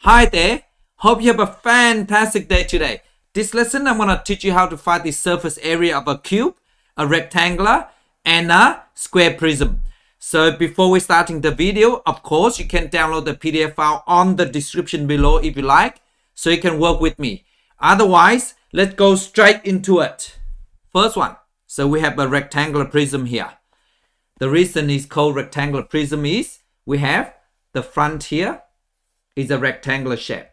Hi there, hope you have a fantastic day today. This lesson I'm going to teach you how to find the surface area of a cube, a rectangular, and a square prism. So before we starting the video, of course, you can download the PDF file on the description below if you like, so you can work with me. Otherwise, let's go straight into it. First one, so we have a rectangular prism here. The reason it's called rectangular prism is we have the front here is a rectangular shape,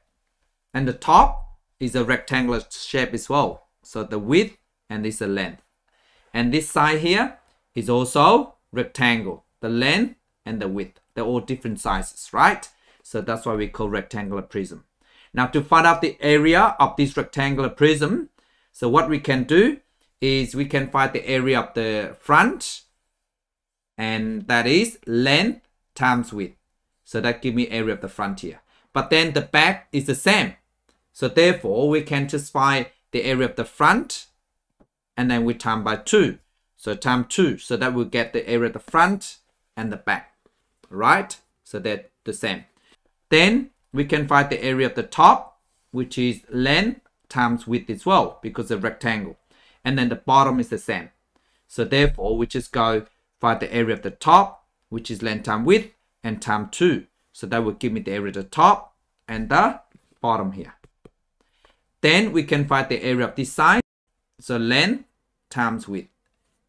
and the top is a rectangular shape as well. So the width and this is the length, and this side here is also rectangle. The length and the width, they're all different sizes, right? So that's why we call rectangular prism. Now to find out the area of this rectangular prism, so what we can do is we can find the area of the front, and that is length times width. So that gives me area of the front here. But then the back is the same. So therefore, we can just find the area of the front, and then we times by 2. So times 2. So that will get the area of the front and the back. Right? So they're the same. Then we can find the area of the top, which is length times width as well, because of rectangle. And then the bottom is the same. So therefore, we just go find the area of the top, which is length times width, and times 2. So that will give me the area of the top and the bottom here. Then we can find the area of this side. So length times width,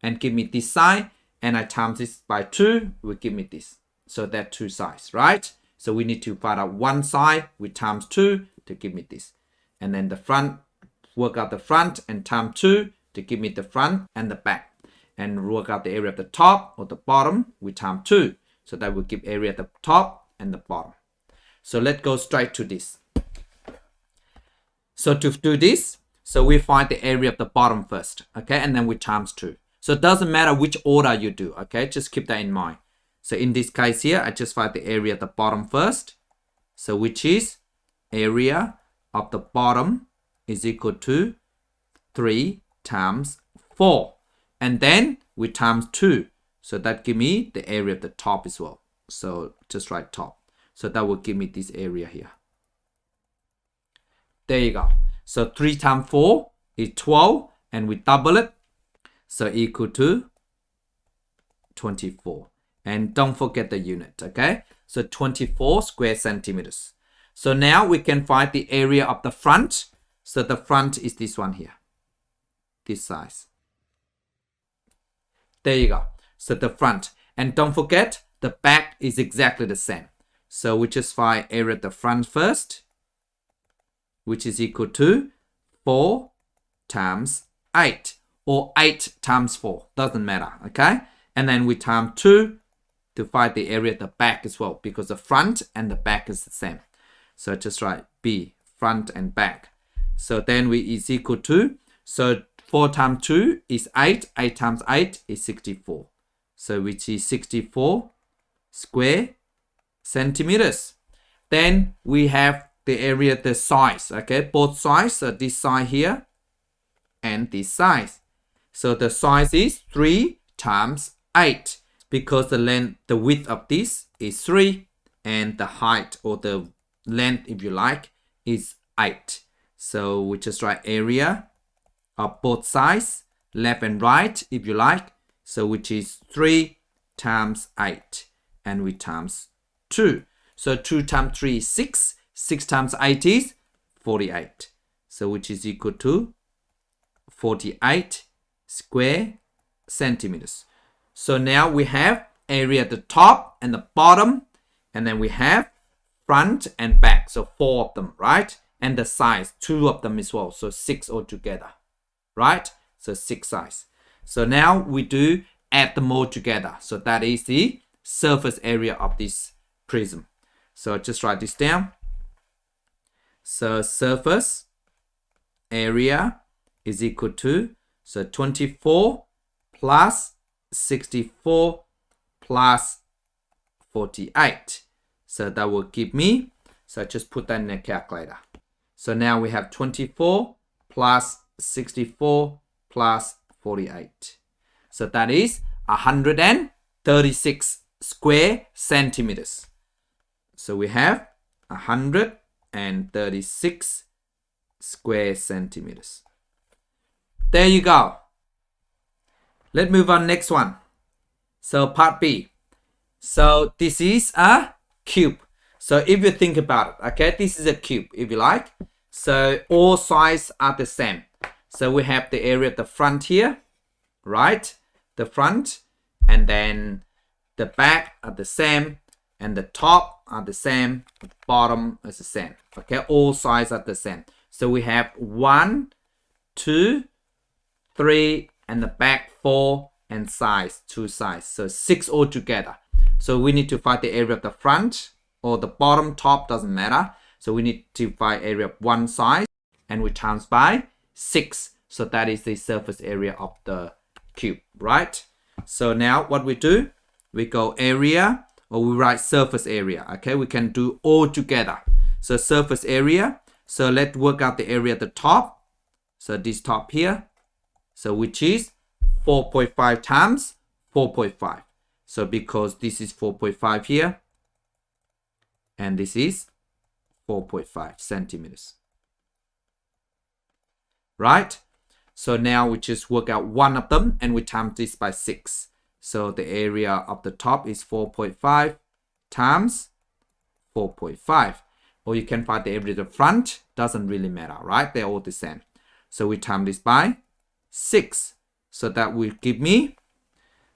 and give me this side, and I times this by 2 will give me this. So that's 2 sides, right? So we need to find out one side with times 2 to give me this. And then the front, work out the front and times 2 to give me the front and the back. And work out the area of the top or the bottom with times 2. So that will give area at the top and the bottom. So let's go straight to this. So to do this, so we find the area of the bottom first, okay? And then we times 2. So it doesn't matter which order you do, okay? Just keep that in mind. So in this case here, I just find the area of the bottom first. So which is area of the bottom is equal to 3 times 4. And then we times 2. So that give me the area of the top as well. So just write top. So that will give me this area here. There you go. So 3 times 4 is 12, and we double it. So equal to 24. And don't forget the unit, okay? So 24 square centimeters. So now we can find the area of the front. So the front is this one here. This size. There you go. So the front. And don't forget, the back is exactly the same. So we just find area of the front first, which is equal to 4 times 8. Or 8 times 4. Doesn't matter, okay? And then we times 2 to find the area of the back as well, because the front and the back is the same. So just write B, front and back. So then we is equal to, so 4 times 2 is 8. 8 times 8 is 64. So which is 64 square centimeters. Then we have the area, the size, okay? Both sides, so this side here and this side. So the size is 3 times 8, because the length, the width of this is 3, and the height or the length, if you like, is 8. So we just write area of both sides, left and right, if you like. So which is 3 times 8, and we times 2. So 2 times 3 is 6. 6 times 8 is 48. So which is equal to 48 square centimeters. So now we have area at the top and the bottom, and then we have front and back. So 4 of them, right? And the size, 2 of them as well. So 6 altogether, right? So 6 size. So now we do add them all together. So that is the surface area of this prism. So just write this down. So surface area is equal to, so 24 plus 64 plus 48. So that will give me, so just put that in a calculator. So now we have 24 plus 64 plus 48. So that is 136 square centimeters. So we have 100 436 square centimeters. There you go. Let's move on next one. So part B. So this is a cube. So if you think about it, okay, this is a cube if you like. So all sides are the same. So we have the area of the front here, right? The front, and then the back are the same, and the top are the same, the bottom is the same. Okay, all sides are the same. So we have 1, 2, 3, and the back 4, and sides 2 sides. So 6 altogether. So we need to find the area of the front or the bottom, top, doesn't matter. So we need to find area of one side, and we times by 6. So that is the surface area of the cube, right? So now what we do, we go area, or we write surface area. Okay, we can do all together. So surface area. So let's work out the area at the top. So this top here. So which is 4.5 times 4.5. So because this is 4.5 here, and this is 4.5 centimeters. Right? So now we just work out one of them, and we times this by 6. So the area of the top is 4.5 times 4.5. Or you can find the area of the front. Doesn't really matter, right? They're all the same. So we times this by 6. So that will give me,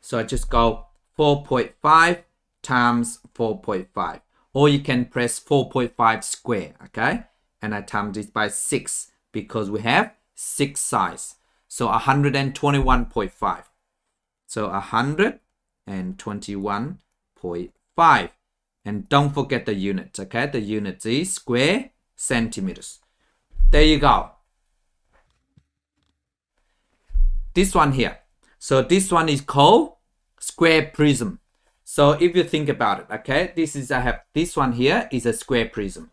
so I just go 4.5 times 4.5. Or you can press 4.5 square, okay? And I times this by 6 because we have 6 sides. So 121.5. So 121.5. And don't forget the units, okay? The unit is square centimeters. There you go. This one here. So this one is called square prism. So if you think about it, okay, I have this one here is a square prism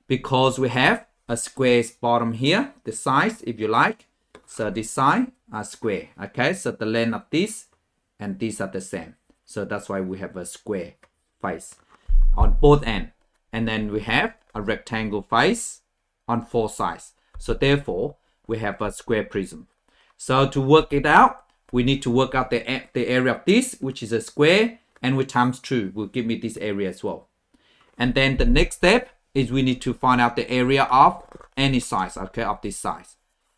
because we have a square bottom here, the sides if you like. So this side are square, okay. So the length of this and these are the same. So that's why we have a square face on both ends, and then we have a rectangle face on 4 sides. So therefore we have a square prism. So to work it out, we need to work out the area of this, which is a square, and we times 2 will give me this area as well. And then the next step is we need to find out the area of any size, okay, of this size.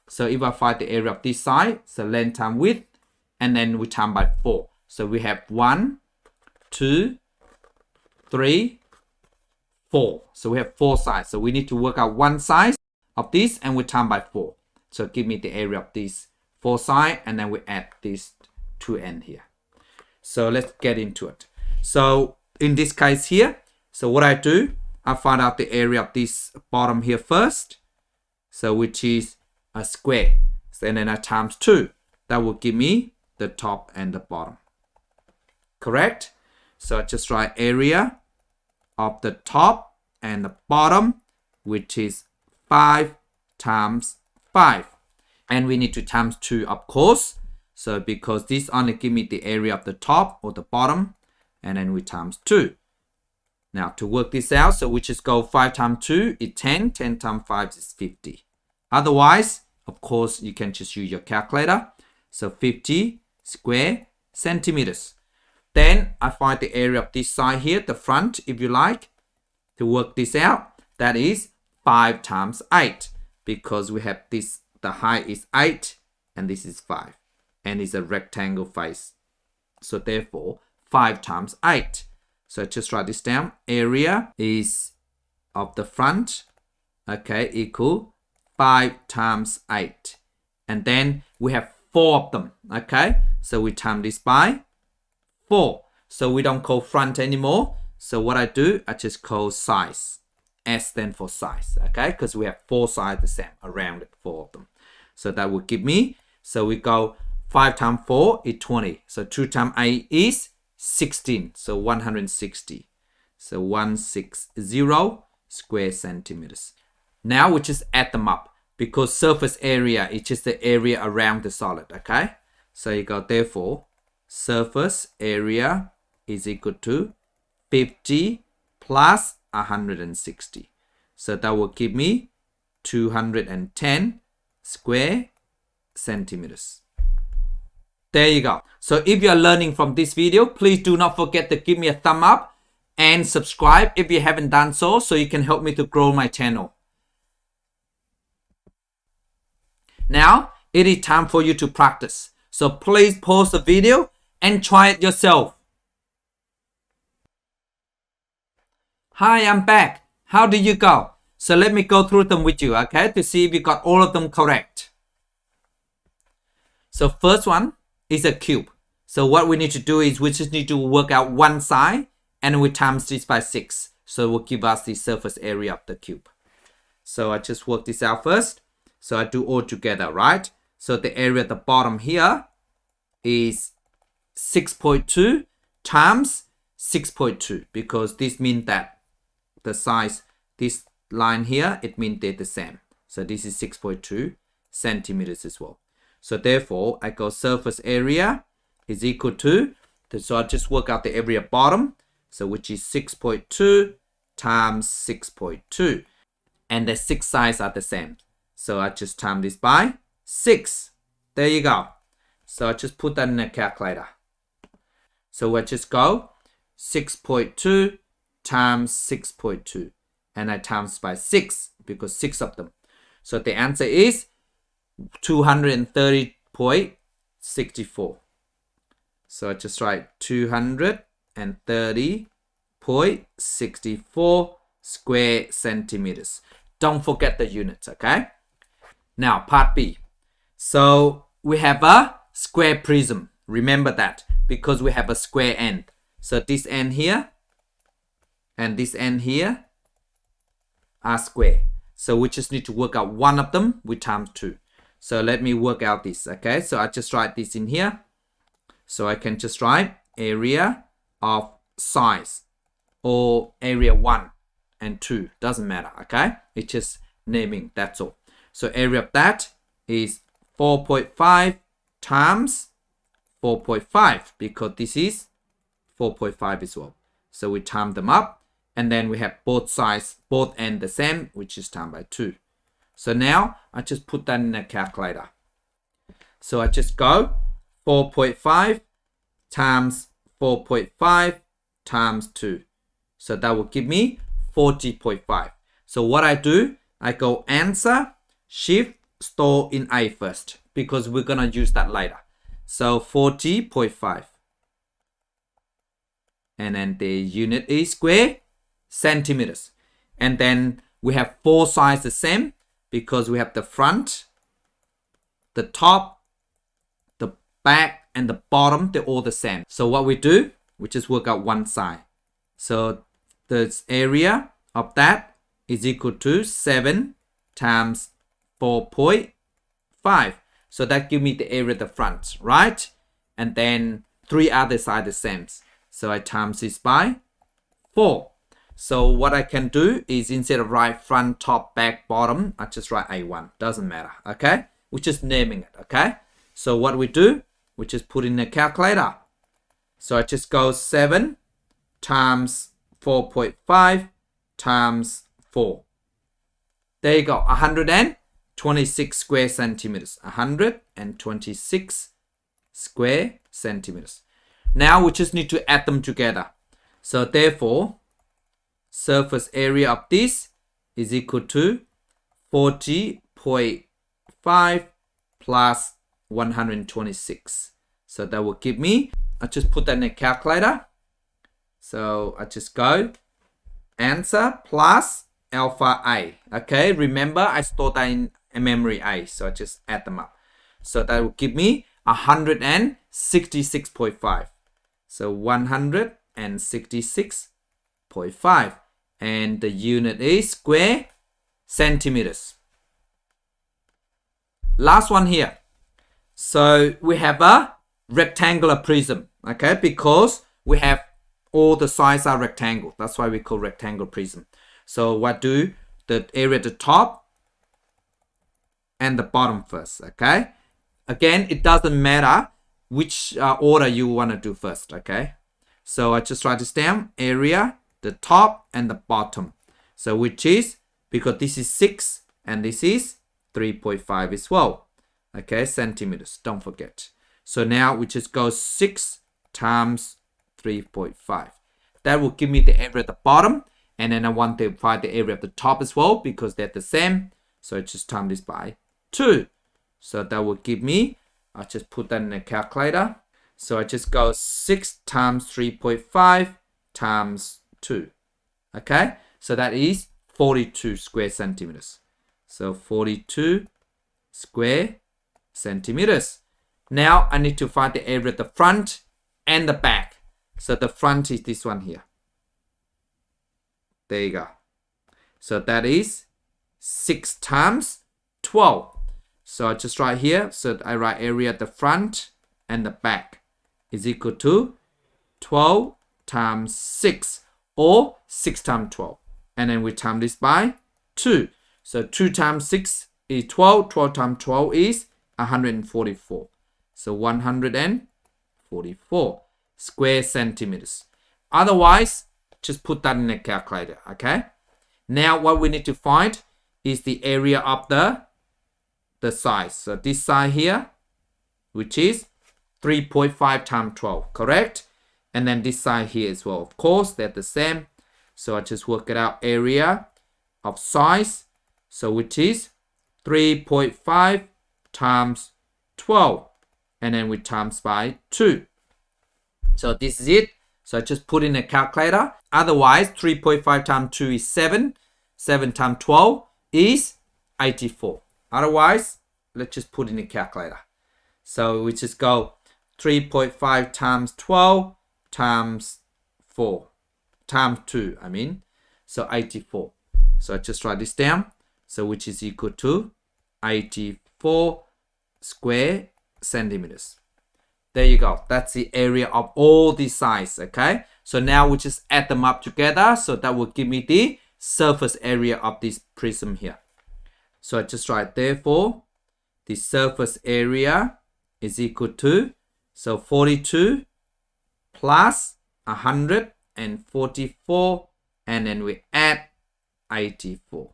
So if I find the area of this side, so length times width, and then we times by 4. So we have 1, 2, 3, 4. So we have 4 sides. So we need to work out one size of this, and we times by 4. So give me the area of this 4 sides, and then we add these 2 ends here. So let's get into it. So in this case here, so what I do, I find out the area of this bottom here first. So which is a square. So, and then I times 2. That will give me the top and the bottom. Correct? So I just write area of the top and the bottom, which is 5 times 5. And we need to times 2, of course. So because this only give me the area of the top or the bottom, and then we times 2. Now to work this out, so we just go 5 times 2 is 10. 10 times 5 is 50. Otherwise, of course, you can just use your calculator. So 50 square centimeters. Then I find the area of this side here, the front, if you like. To work this out, that is 5 times 8. Because we have this, the height is 8, and this is 5. And it's a rectangle face. So therefore, 5 times 8. So just write this down. Area is of the front, okay, equal 5 times 8. And then we have 4 of them, okay. So we times this by 4. So we don't call front anymore. So what I do, I just call size. S stands for size, okay, because we have 4 sides the same, around it, 4 of them. So that will give me, so we go 5 times 4 is 20. So 2 times 8 is 16. So 160. So 160 square centimeters. Now we just add them up because surface area is just the area around the solid, okay? So you go, therefore, surface area is equal to 50 plus 160. So that will give me 210 square centimeters. There you go. So if you are learning from this video, please do not forget to give me a thumb up and subscribe if you haven't done so you can help me to grow my channel. Now, it is time for you to practice. So please pause the video and try it yourself. Hi, I'm back. How did you go? So let me go through them with you, okay, to see if you got all of them correct. So first one is a cube. So what we need to do is we just need to work out one side and we times this by 6. So it will give us the surface area of the cube. So I just work this out first. So I do all together, right? So the area at the bottom here is 6.2 times 6.2 because this means that the size, this line here, it means they're the same. So this is 6.2 centimeters as well. So therefore, I go surface area is equal to, so I just work out the area bottom, so which is 6.2 times 6.2. And the 6 sides are the same. So I just times this by 6. There you go. So I just put that in a calculator. So I just go 6.2 times 6.2. And I times by 6 because 6 of them. So the answer is 230.64. So I just write 230.64 square centimeters. Don't forget the units, okay? Now, part B. So we have a square prism. Remember that because we have a square end. So this end here and this end here are square. So we just need to work out one of them with times 2. So let me work out this, okay? So I just write this in here. So I can just write area of size or area 1 and 2. Doesn't matter, okay? It's just naming, that's all. So area of that is 4.5 times 4.5 because this is 4.5 as well. So we time them up and then we have both sides, both ends the same, which is times by 2. So now I just put that in a calculator. So I just go 4.5 times 4.5 times 2. So that will give me 40.5. So what I do, I go answer, shift, store in A first because we're going to use that later. So 40.5. And then the unit is square centimeters. And then we have 4 sides the same because we have the front, the top, the back, and the bottom. They're all the same. So what we do, we just work out one side. So the area of that is equal to 7 times 4.5. So that gives me the area of the front, right? And then 3 other sides the same. So I times this by 4. So what I can do is instead of write front, top, back, bottom, I just write A1. Doesn't matter, okay? We're just naming it, okay? So what we do, we just put in a calculator. So I just go 7 times 4.5 times 4. There you go, 126 square centimeters. 126 square centimeters. Now we just need to add them together. So therefore, surface area of this is equal to 40.5 plus 126. So that will give me, I just put that in a calculator. So I just go answer plus alpha A. Okay, remember I stored that in a memory A. So I just add them up. So that will give me 166.5. So 166.5. And the unit is square centimeters. Last one here. So we have a rectangular prism, okay, because we have all the sides are rectangle. That's why we call rectangle prism. So what do the area at the top and the bottom first, okay? Again, it doesn't matter which order you want to do first, okay? So I just write this down, area, the top and the bottom. So which is because this is 6 and this is 3.5 as well. Okay, centimeters, don't forget. So now we just go 6 times 3.5. That will give me the area at the bottom. And then I want to find the area of the top as well because they're the same. So I just times this by 2. So that will give me, I'll just put that in a calculator. So I just go 6 times 3.5 times 2. Okay, so that is 42 square centimeters. So 42 square centimeters. Now I need to find the area at the front and the back. So the front is this one here. There you go. So that is 6 times 12. So I just write here. So I write area at the front and the back is equal to 12 times 6 or 6 times 12. And then we times this by 2. So 2 times 6 is 12. 12 times 12 is 144. So 144 square centimeters. Otherwise, just put that in a calculator, okay? Now what we need to find is the area of the size. So this side here, which is 3.5 times 12, correct? And then this side here as well. Of course, they're the same. So I just work it out, area of size. So which is 3.5 times 12. And then we times by 2. So this is it. So I just put in a calculator. Otherwise, 3.5 times 2 is 7. 7 times 12 is 84. Otherwise, let's just put in a calculator. So we just go 3.5 times 12 times 4. Times 2, I mean. So 84. So I just write this down. So which is equal to 84 square centimeters. There you go. That's the area of all these sides, okay? So now we just add them up together. So that will give me the surface area of this prism here. So I just write, therefore, the surface area is equal to, so 42 plus 144, and then we add 84.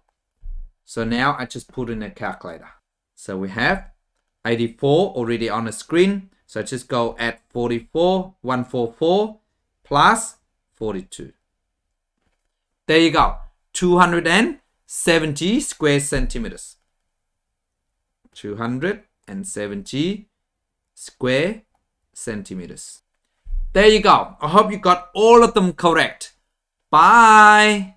So now I just put in a calculator. So we have 84 already on the screen. So just go at 44, 144 plus 42. There you go. 270 square centimeters. 270 square centimeters. There you go. I hope you got all of them correct. Bye.